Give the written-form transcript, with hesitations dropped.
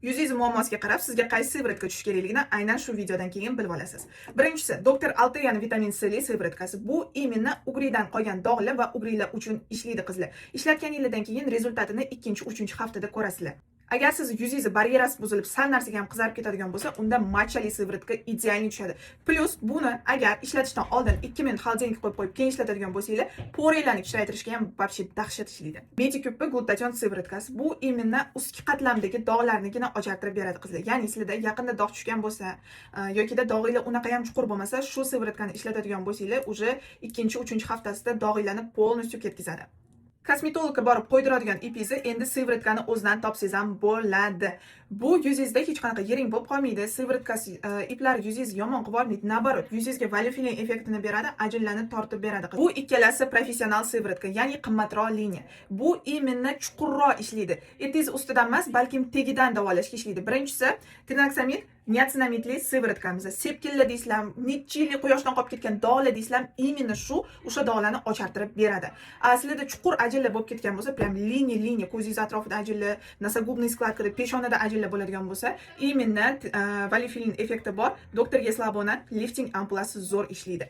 Yuzingiz muammosiga qarab, sizga qaysi siviratka tushish kerakligini aynan shu videodan keyin bilib olasiz. Birinchisi, Dr. Alteyaning vitamin C li siviratkasi. Bu imенно ugridan qolgan dog'lar va ugrilar uchun ishlaydi qizlar. Ishlatganingizdan keyin rezultatini 2-3 haftada ko'rasizlar. Agar siz yuzingiz baryerasi buzilib, sal narsaga ham qizarib ketadigan bo'lsa, unda matchali siviratka idealni tushadi. Plus buni agar ishlatishdan oldin 2 minut xolodilnikka qo'yib keyin ishlatadigan bo'lsanglar, porelarni kichraytirishga ham вообще dahshat ishlaydi. Medicube glutation siviratkasi bu imенно ustki qatlamdagi dog'larnikini ochartirib beradi qizlar. Ya'ni sizlarda yaqinda dog' tushgan bo'lsa, yokida dog'inglar unaqa ham chuqur bo'lmasa, shu siviratkani ishlatadigan bo'lsanglar, уже 2-3 haftasida dog'inglarni полностью ketkazadi. Kosmetologga borib qo'ydiradigan ipingizni endi siviratkani o'zidan topsangiz ham bo'ladi. Bu yuzingizda hech qanaqa yiring bo'lib qolmaydi. Siviratkasi iplar yuzingizni yomon qilib olmaydi. Nabarot, yuzingizga valifilin effektini beradi, ajinlarni tortib beradi. Bu ikkalasi professional siviratka, ya'ni qimmatroq liniya. Bu imенно chuqurroq ishlaydi. Etingiz ustidan emas, balkim tegidan davolashga ishlaydi. Birinchisi, tinoxamid niatsinamitli siviratkamız. Sepkilla deysizlar, necha yillik quyoshdan qolib ketgan dog'lar deysizlar, imенно shu o'sha dog'larni ochartirib beradi. Aslida chuqur ajinlar bo'lib ketgan bo'lsa, prям liniya ko'zingiz atrofida ajinlar, nasogubniy skladkada, peshonada ajinlar bo'ladigan bo'lsa, imенно valifilin effekti bor. Doktorga Slabona lifting ampulasi zo'r ishlaydi.